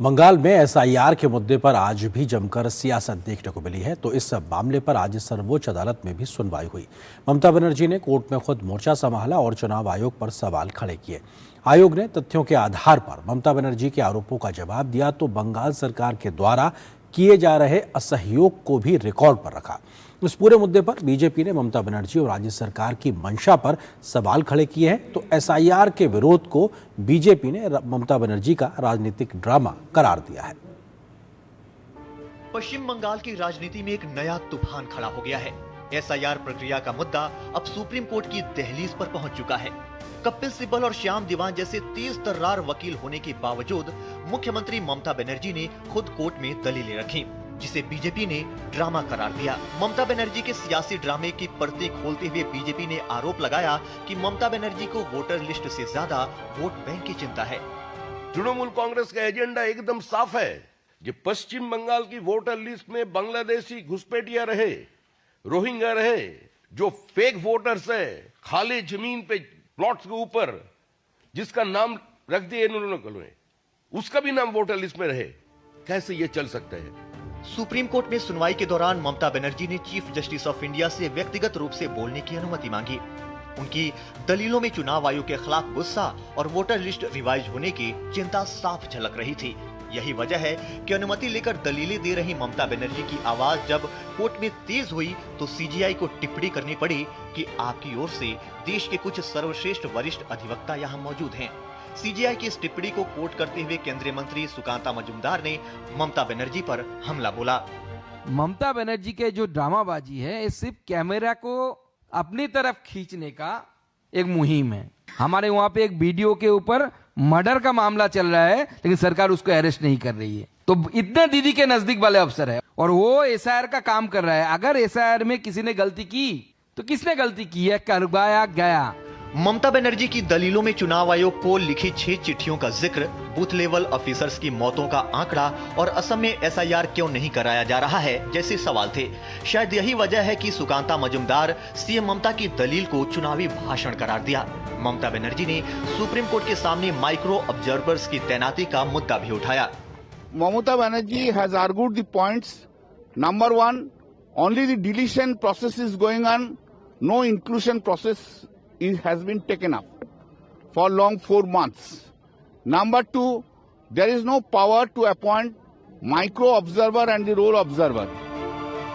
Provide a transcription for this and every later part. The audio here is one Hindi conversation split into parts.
बंगाल में एसआईआर के मुद्दे पर आज भी जमकर सियासत देखने को मिली है। तो इस मामले पर आज सर्वोच्च अदालत में भी सुनवाई हुई। ममता बनर्जी ने कोर्ट में खुद मोर्चा संभाला और चुनाव आयोग पर सवाल खड़े किए। आयोग ने तथ्यों के आधार पर ममता बनर्जी के आरोपों का जवाब दिया तो बंगाल सरकार के द्वारा किए जा रहे असहयोग को भी रिकॉर्ड पर रखा। इस पूरे मुद्दे पर बीजेपी ने ममता बनर्जी और राज्य सरकार की मंशा पर सवाल खड़े किए हैं। तो एसआईआर के विरोध को बीजेपी ने ममता बनर्जी का राजनीतिक ड्रामा करार दिया है। पश्चिम बंगाल की राजनीति में एक नया तूफान खड़ा हो गया है। एसआईआर प्रक्रिया का मुद्दा अब सुप्रीम कोर्ट की दहलीज पर पहुंच चुका है। कपिल सिब्बल और श्याम दीवान जैसे तेज तर्रार वकील होने के बावजूद मुख्यमंत्री ममता बनर्जी ने खुद कोर्ट में दलीलें रखी, जिसे बीजेपी ने ड्रामा करार दिया। ममता बनर्जी के सियासी ड्रामे की परतें खोलते हुए बीजेपी ने आरोप लगाया कि ममता बनर्जी को वोटर लिस्ट से ज्यादा वोट बैंक की चिंता है। तृणमूल कांग्रेस का एजेंडा एकदम साफ है कि पश्चिम बंगाल की वोटर लिस्ट में बांग्लादेशी घुसपैठिया रहे, रोहिंग्या रहे, जो फेक वोटर्स है, खाली जमीन पे प्लॉट्स के ऊपर जिसका नाम रख दिए इन्होंने, उसका भी नाम वोटर लिस्ट में रहे। कैसे ये चल सकता है? सुप्रीम कोर्ट में सुनवाई के दौरान ममता बनर्जी ने चीफ जस्टिस ऑफ इंडिया से व्यक्तिगत रूप से बोलने की अनुमति मांगी। उनकी दलीलों में चुनाव आयोग के खिलाफ गुस्सा और वोटर लिस्ट रिवाइज होने की चिंता साफ झलक रही थी। यही वजह है कि अनुमति लेकर दलीलें दे रही ममता बनर्जी की आवाज जब कोर्ट में तेज हुई तो सीजीआई को टिप्पणी करनी पड़ी कि आपकी ओर से देश के कुछ सर्वश्रेष्ठ वरिष्ठ अधिवक्ता यहाँ मौजूद हैं। सीजीआई की इस टिप्पणी को कोट करते हुए केंद्रीय मंत्री सुकांता मजुमदार ने ममता बनर्जी पर हमला बोला। ममता बनर्जी के जो ड्रामाबाजी है ये सिर्फ कैमरा को अपनी तरफ खींचने का एक मुहिम है। हमारे वहां पे एक वीडियो के ऊपर मर्डर का मामला चल रहा है लेकिन सरकार उसको अरेस्ट नहीं कर रही है। तो इतने दीदी के नजदीक वाले अफसर है और वो एसआईआर का काम कर रहा है। अगर एसआईआर में किसी ने गलती की तो किसने गलती की है, करवाया गया। ममता बनर्जी की दलीलों में चुनाव आयोग को लिखी 6 चिट्ठियों का जिक्र, बूथ लेवल ऑफिसर्स की मौतों का आंकड़ा और असम में एसआईआर क्यों नहीं कराया जा रहा है जैसे सवाल थे। शायद यही वजह है कि सुकांता मजुमदार सीएम ममता की दलील को चुनावी भाषण करार दिया। ममता बनर्जी ने सुप्रीम कोर्ट के सामने माइक्रो ऑब्जर्वर्स की तैनाती का मुद्दा भी उठाया। Mamata Banerjee has argued the points. Number 1, only the deletion process is going on, no inclusion process has been taken up for long 4 months. Number 2, there is no power to appoint micro observer and the role observer.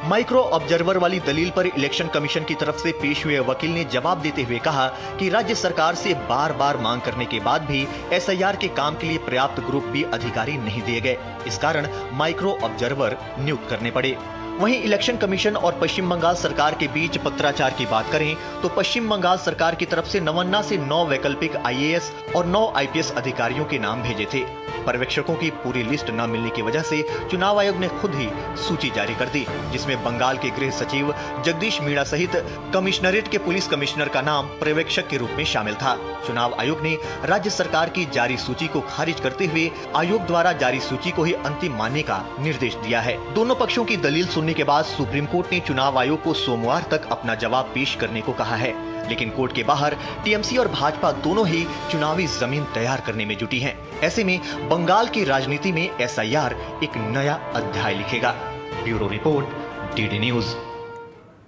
Micro observer वाली दलील पर इलेक्शन कमीशन की तरफ से पेश हुए वकील ने जवाब देते हुए कहा कि राज्य सरकार से बार बार मांग करने के बाद भी एसआईआर के काम के लिए पर्याप्त ग्रुप बी अधिकारी नहीं दिए गए। इस कारण माइक्रो ऑब्जर्वर नियुक्त करने पड़े। वहीं इलेक्शन कमीशन और पश्चिम बंगाल सरकार के बीच पत्राचार की बात करें तो पश्चिम बंगाल सरकार की तरफ से 59 से 9 वैकल्पिक आईएएस और 9 आईपीएस अधिकारियों के नाम भेजे थे। पर्यवेक्षकों की पूरी लिस्ट न मिलने की वजह से चुनाव आयोग ने खुद ही सूची जारी कर दी, जिसमें बंगाल के गृह सचिव जगदीश मीणा सहित कमिश्नरेट के पुलिस कमिश्नर का नाम पर्यवेक्षक के रूप में शामिल था। चुनाव आयोग ने राज्य सरकार की जारी सूची को खारिज करते हुए आयोग द्वारा जारी सूची को ही अंतिम मानने का निर्देश दिया है। दोनों पक्षों की दलील सुनने के बाद सुप्रीम कोर्ट ने चुनाव आयोग को सोमवार तक अपना जवाब पेश करने को कहा है। लेकिन कोर्ट के बाहर टीएमसी और भाजपा दोनों ही चुनावी जमीन तैयार करने में जुटी हैं। ऐसे में बंगाल की राजनीति में एसआईआर एक नया अध्याय लिखेगा। Bureau report, DD news.